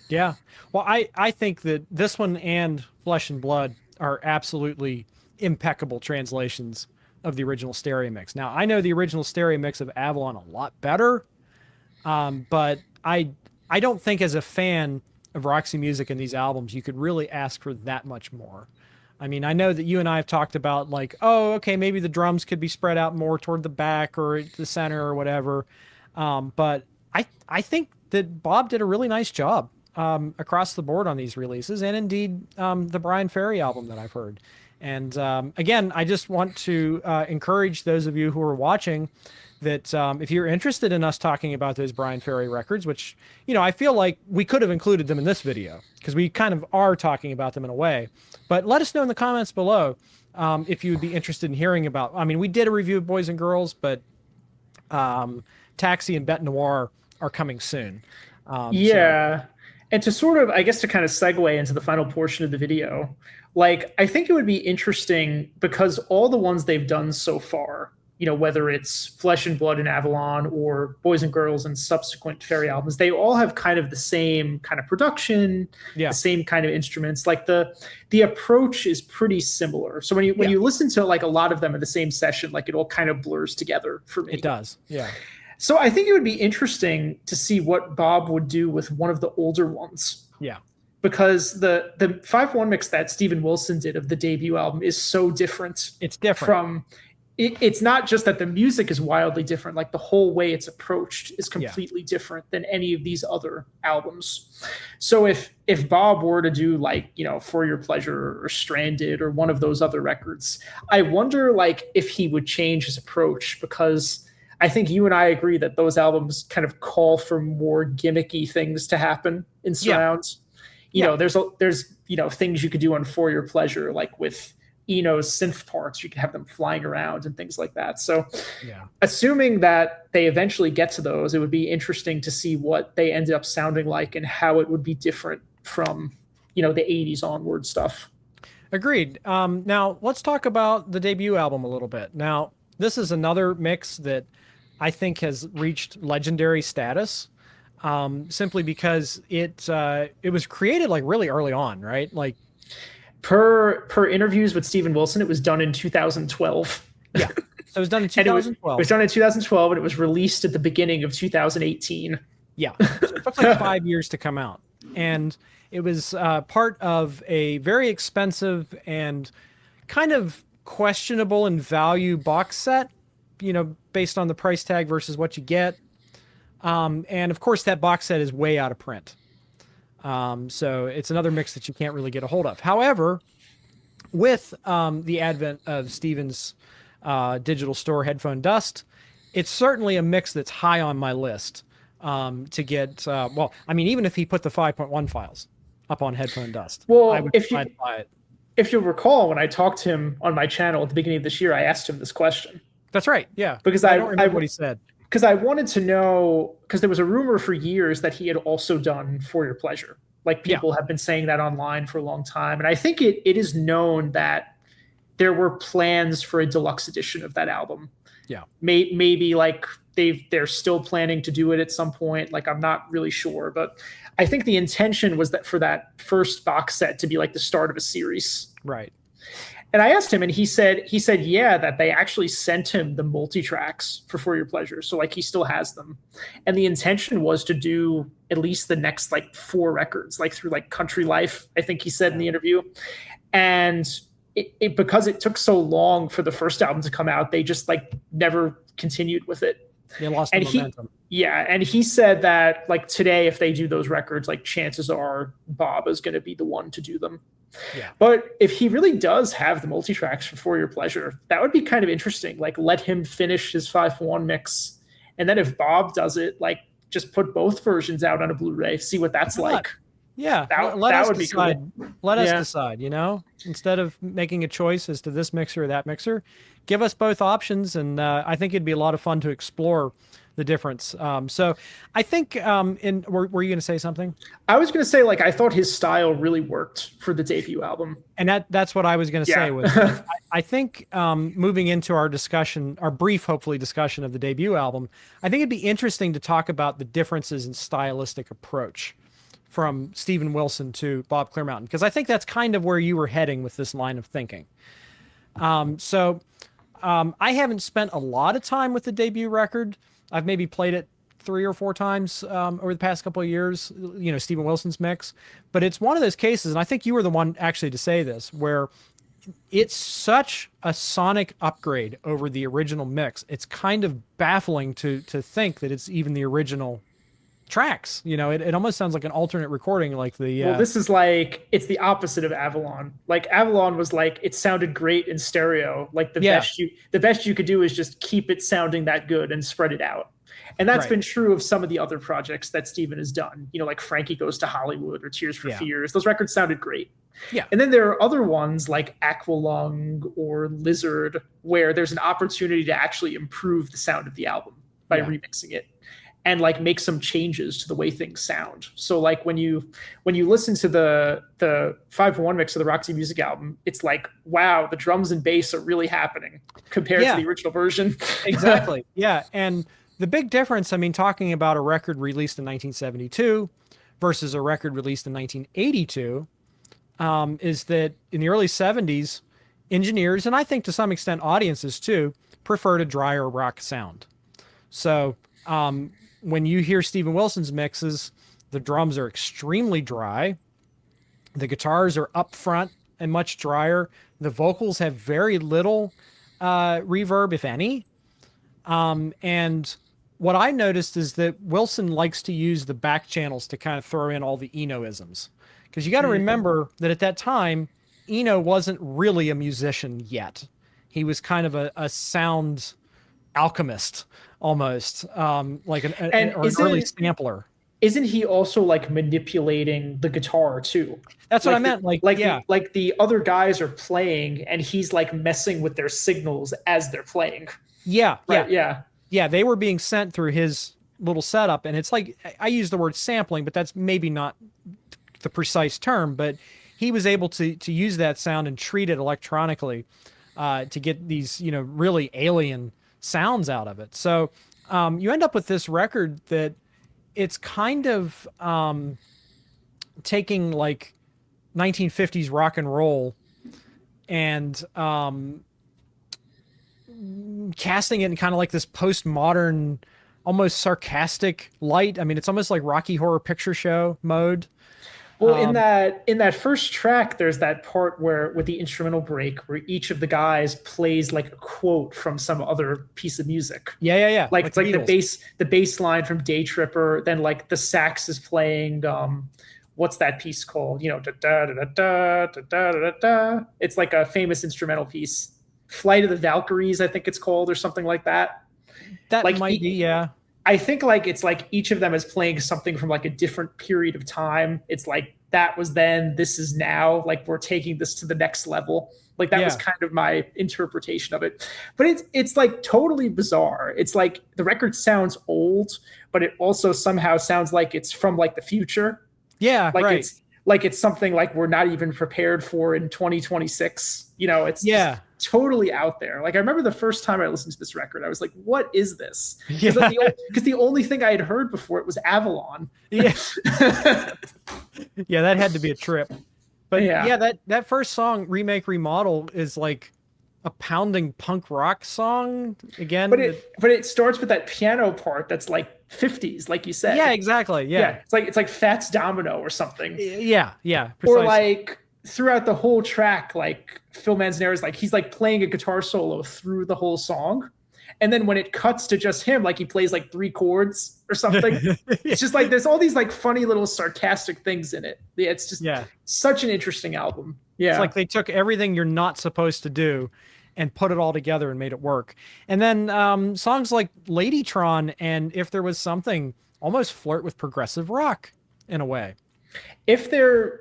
Yeah. Well, I think that this one and Flesh and Blood are absolutely impeccable translations of the original stereo mix. Now, I know the original stereo mix of Avalon a lot better, but I don't think as a fan of Roxy music in these albums, you could really ask for that much more. I mean, I know that you and I have talked about like, oh, okay, maybe the drums could be spread out more toward the back or the center or whatever. But I think that Bob did a really nice job across the board on these releases, and indeed the Brian Ferry album that I've heard. And again, I just want to encourage those of you who are watching that if you're interested in us talking about those Brian Ferry records, which, I feel like we could have included them in this video because we kind of are talking about them in a way, but let us know in the comments below if you would be interested in hearing about, we did a review of Boys and Girls, but Taxi and Bête Noire are coming soon. And to sort of, I guess, to kind of segue into the final portion of the video, like, I think it would be interesting because all the ones they've done so far, whether it's Flesh and Blood and Avalon or Boys and Girls and subsequent Ferry albums, they all have kind of the same kind of production, the same kind of instruments. Like the approach is pretty similar. So when you listen to like a lot of them in the same session, like it all kind of blurs together for me. It does. Yeah. So I think it would be interesting to see what Bob would do with one of the older ones. Yeah. Because the 5-1 mix that Steven Wilson did of the debut album is so different. It's different from it's not just that the music is wildly different, like the whole way it's approached is completely different than any of these other albums. So if Bob were to do like, For Your Pleasure or Stranded or one of those other records, I wonder like if he would change his approach, because I think you and I agree that those albums kind of call for more gimmicky things to happen in surrounds. There's things you could do on For Your Pleasure, like with Eno's synth parts, you can have them flying around and things like that. So assuming that they eventually get to those, it would be interesting to see what they ended up sounding like and how it would be different from, the 80s onward stuff. Agreed. Now let's talk about the debut album a little bit. Now, this is another mix that I think has reached legendary status, simply because it was created like really early on, right? Like per interviews with Steven Wilson, it was done in 2012. Yeah, so it was done in 2012. It was done in 2012, and it was released at the beginning of 2018. Yeah, so it took like 5 years to come out, and it was part of a very expensive and kind of questionable in value box set, based on the price tag versus what you get. And of course that box set is way out of print. So it's another mix that you can't really get a hold of. However, with the advent of Steven's digital store Headphone Dust, it's certainly a mix that's high on my list to get. Even if he put the 5.1 files up on Headphone Dust, I would buy it. If you'll recall, when I talked to him on my channel at the beginning of this year, I asked him this question. That's right. Yeah. Because I don't remember what he said. Because I wanted to know, because there was a rumor for years that he had also done For Your Pleasure. Like people have been saying that online for a long time. And I think it is known that there were plans for a deluxe edition of that album. Yeah. Maybe like they're still planning to do it at some point. Like, I'm not really sure, but I think the intention was that for that first box set to be like the start of a series. Right. And I asked him, and he said, yeah, that they actually sent him the multi-tracks For Your Pleasure. So like he still has them. And the intention was to do at least the next like 4 records, like through like Country Life, I think he said in the interview. And it because it took so long for the first album to come out, they just like never continued with it. They lost the momentum. And he said that like today, if they do those records, like chances are Bob is going to be the one to do them. Yeah. But if he really does have the multi-tracks For Your Pleasure, that would be kind of interesting. Like, let him finish his 5-1 mix. And then if Bob does it, like, just put both versions out on a Blu-ray, see what that's like. Yeah. That would be cool. Let us decide, you know, instead of making a choice as to this mixer or that mixer, give us both options. And I think it'd be a lot of fun to explore the difference. So I think were you going to say something? I was going to say, like, I thought his style really worked for the debut album. And that's what I was going to say was I think moving into our discussion, our brief, hopefully, discussion of the debut album, I think it'd be interesting to talk about the differences in stylistic approach from Steven Wilson to Bob Clearmountain, because I think that's kind of where you were heading with this line of thinking. I haven't spent a lot of time with the debut record. I've maybe played it 3 or 4 times over the past couple of years, you know, Steven Wilson's mix. But it's one of those cases, and I think you were the one actually to say this, where it's such a sonic upgrade over the original mix. It's kind of baffling to think that it's even the original tracks. You know, it almost sounds like an alternate recording, like the well, this is like, it's the opposite of Avalon. Like, Avalon was like, it sounded great in stereo. Like, the best you could do is just keep it sounding that good and spread it out. And that's been true of some of the other projects that Steven has done, you know, like Frankie Goes to Hollywood or Tears for Fears. Those records sounded great. Yeah. And then there are other ones like Aqualung or Lizard, where there's an opportunity to actually improve the sound of the album by remixing it and like make some changes to the way things sound. So like when you listen to the 5-1 mix of the Roxy Music album, it's like, wow, the drums and bass are really happening compared to the original version. Exactly. Yeah. And the big difference, I mean, talking about a record released in 1972 versus a record released in 1982, is that in the early 70s, engineers, and I think to some extent audiences too, preferred a drier rock sound. So when you hear Steven Wilson's mixes, the drums are extremely dry. The guitars are up front and much drier. The vocals have very little reverb, if any. And what I noticed is that Wilson likes to use the back channels to kind of throw in all the Eno-isms. Because you got to remember that at that time, Eno wasn't really a musician yet. He was kind of a sound alchemist almost, like an early sampler. Isn't he also like manipulating the guitar too? That's what I meant. Like the other guys are playing and he's like messing with their signals as they're playing. Yeah. Right, yeah. They were being sent through his little setup, and it's like, I use the word sampling, but that's maybe not the precise term, but he was able to use that sound and treat it electronically to get these, you know, really alien sounds out of it. So you end up with this record that it's kind of taking like 1950s rock and roll and casting it in kind of like this postmodern, almost sarcastic light. I mean, it's almost like Rocky Horror Picture Show mode. Well, in that first track, there's that part where with the instrumental break, where each of the guys plays like a quote from some other piece of music. Yeah. Like it's like the bass line from Day Tripper. Then like the sax is playing. What's that piece called? You know, da da da da da da da da. It's like a famous instrumental piece. Flight of the Valkyries, I think it's called, or something like that. That like, might be, yeah. I think like it's like each of them is playing something from like a different period of time. It's like that was then, this is now, like we're taking this to the next level. Like that was kind of my interpretation of it. But it's like totally bizarre. It's like the record sounds old, but it also somehow sounds like it's from like the future. Yeah, like it's something like we're not even prepared for in 2026. You know, it's totally out there. Like I remember the first time I listened to this record, I was like, "What is this?" Yeah. Because the only thing I had heard before it was Avalon. Yeah. Yeah, that had to be a trip. But yeah, that first song, Remake Remodel, is like a pounding punk rock song again. But it starts with that piano part that's like 50s, like you said. Yeah, exactly. Yeah. It's like Fats Domino or something. Yeah, precisely. Or like throughout the whole track, like Phil Manzanera is like he's like playing a guitar solo through the whole song. And then when it cuts to just him, like he plays like 3 chords or something. It's just like there's all these like funny little sarcastic things in it. It's just such an interesting album. Yeah. It's like they took everything you're not supposed to do and put it all together and made it work. And then songs like Ladytron and If There Was Something almost flirt with progressive rock in a way. If there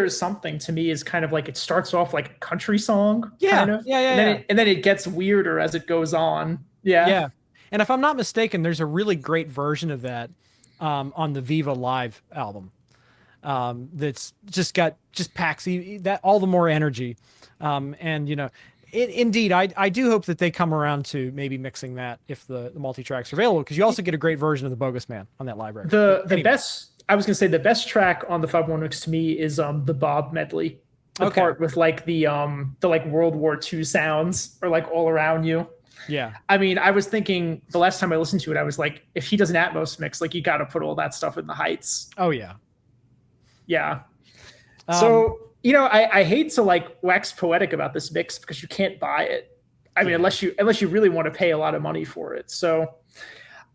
is something, to me, is kind of like it starts off like a country song, kind of, and then it gets weirder as it goes on. Yeah. And if I'm not mistaken, there's a really great version of that on the Viva Live album. That's just packs that all the more energy. And you know, indeed, I do hope that they come around to maybe mixing that if the multi-tracks are available, because you also get a great version of the Bogus Man on that library. The best. I was gonna say the best track on the 5-1 mix to me is the Bob medley, the part with like the like World War II sounds or like all around you. Yeah. I mean, I was thinking the last time I listened to it, I was like, if he does an Atmos mix, like you got to put all that stuff in the heights. Oh yeah. Yeah. So you know, I hate to like wax poetic about this mix because you can't buy it. I mean, unless you really want to pay a lot of money for it. So.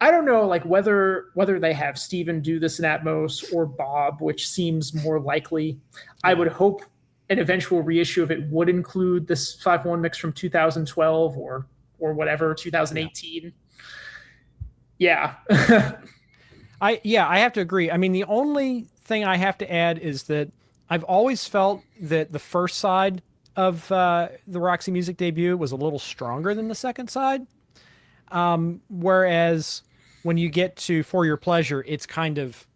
I don't know, like whether they have Steven do this in Atmos or Bob, which seems more likely. I would hope an eventual reissue of it would include this 5-1 mix from 2012 or whatever 2018. Yeah. I have to agree. I mean, the only thing I have to add is that I've always felt that the first side of the Roxy Music debut was a little stronger than the second side. Whereas when you get to For Your Pleasure, it's kind of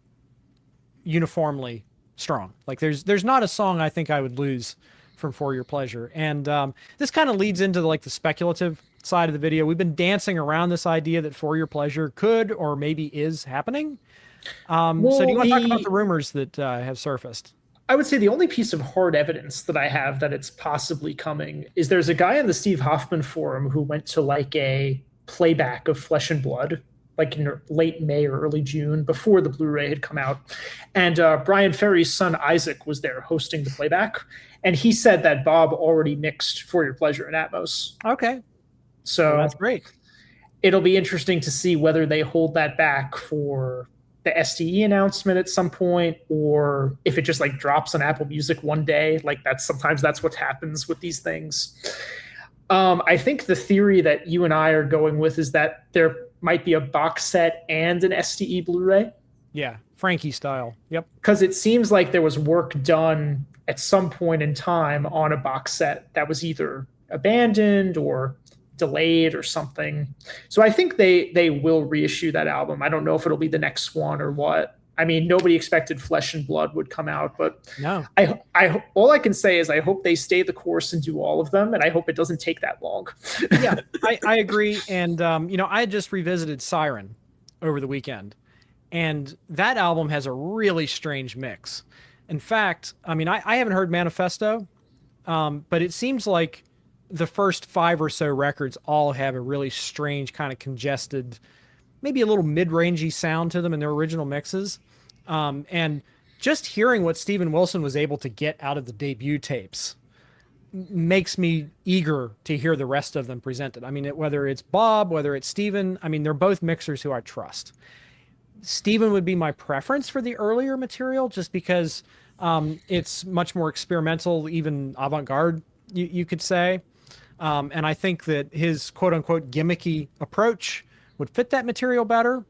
uniformly strong. Like there's not a song I think I would lose from For Your Pleasure. And this kind of leads into the speculative side of the video. We've been dancing around this idea that For Your Pleasure could or maybe is happening. So do you want to talk about the rumors that have surfaced? I would say the only piece of hard evidence that I have that it's possibly coming is there's a guy on the Steve Hoffman forum who went to like a playback of Flesh and Blood, like in late May or early June, before the Blu-ray had come out. And Brian Ferry's son, Isaac, was there hosting the playback. And he said that Bob already mixed For Your Pleasure in Atmos. Okay. So that's great. It'll be interesting to see whether they hold that back for the SDE announcement at some point, or if it just like drops on Apple Music one day. Like sometimes that's what happens with these things. I think the theory that you and I are going with is that there might be a box set and an SDE Blu-ray. Yeah, Frankie style. Yep. Because it seems like there was work done at some point in time on a box set that was either abandoned or delayed or something. So I think they will reissue that album. I don't know if it'll be the next one or what. I mean, nobody expected Flesh and Blood would come out, but no. I all I can say is I hope they stay the course and do all of them, and I hope it doesn't take that long. Yeah, I agree. And you know, I had just revisited Siren over the weekend, and that album has a really strange mix. In fact, I mean, I haven't heard Manifesto, but it seems like the first 5 or so records all have a really strange kind of congested, maybe a little mid-rangey sound to them in their original mixes. And just hearing what Steven Wilson was able to get out of the debut tapes makes me eager to hear the rest of them presented. I mean, whether it's Bob, whether it's Steven, I mean, they're both mixers who I trust. Steven would be my preference for the earlier material just because it's much more experimental, even avant-garde, you could say. And I think that his quote-unquote gimmicky approach would fit that material better.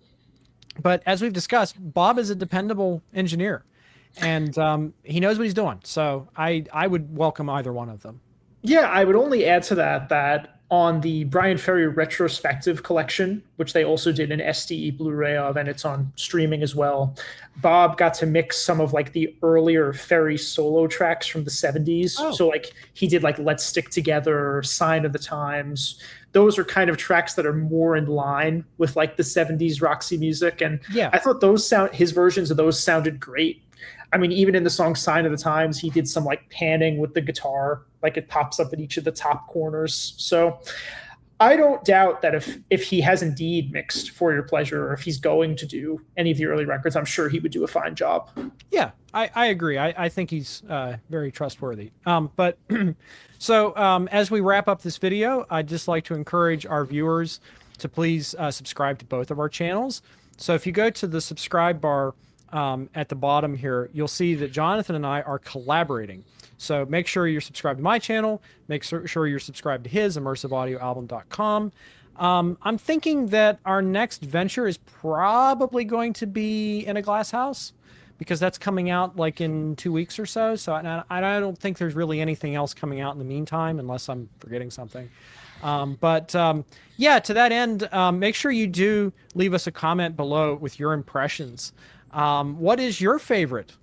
But as we've discussed, Bob is a dependable engineer, and he knows what he's doing. So I would welcome either one of them. Yeah, I would only add to that on the Brian Ferry retrospective collection, which they also did an SDE Blu-ray of, and it's on streaming as well. Bob got to mix some of like the earlier Ferry solo tracks from the 70s. Oh. So like he did like Let's Stick Together, Sign of the Times. Those are kind of tracks that are more in line with like the 70s Roxy music. And yeah, I thought his versions of those sounded great. I mean, even in the song Sign of the Times, he did some like panning with the guitar, like it pops up at each of the top corners. So I don't doubt that if he has indeed mixed For Your Pleasure, or if he's going to do any of the early records, I'm sure he would do a fine job. Yeah, I agree. I think he's very trustworthy. But so as we wrap up this video, I'd just like to encourage our viewers to please subscribe to both of our channels. So if you go to the subscribe bar at the bottom here, you'll see that Jonathan and I are collaborating. So make sure you're subscribed to my channel. Make sure you're subscribed to his, immersiveaudioalbum.com. I'm thinking that our next venture is probably going to be In a Glass House, because that's coming out like in 2 weeks or so. So I don't think there's really anything else coming out in the meantime, unless I'm forgetting something. Yeah, to that end, make sure you do leave us a comment below with your impressions. What is your favorite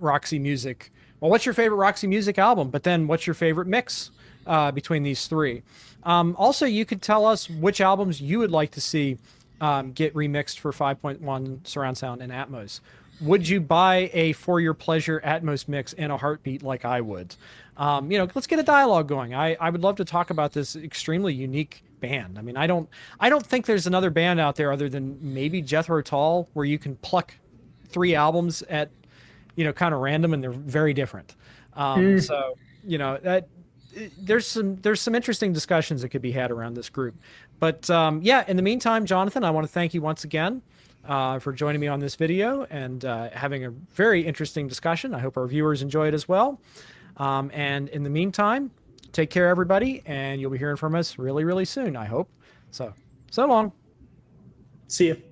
Roxy music? Well, what's your favorite Roxy music album? But then what's your favorite mix between these three? Also, you could tell us which albums you would like to see get remixed for 5.1 surround sound and Atmos. Would you buy a For Your Pleasure Atmos mix in a heartbeat like I would? Let's get a dialogue going. I would love to talk about this extremely unique band. I mean, I don't think there's another band out there other than maybe Jethro Tull where you can pluck 3 albums at, kind of random, and they're very different. So, that there's some interesting discussions that could be had around this group. But yeah, in the meantime, Jonathan, I want to thank you once again for joining me on this video and having a very interesting discussion. I hope our viewers enjoy it as well. And in the meantime, take care, everybody, and you'll be hearing from us really, really soon, I hope. So long. See you.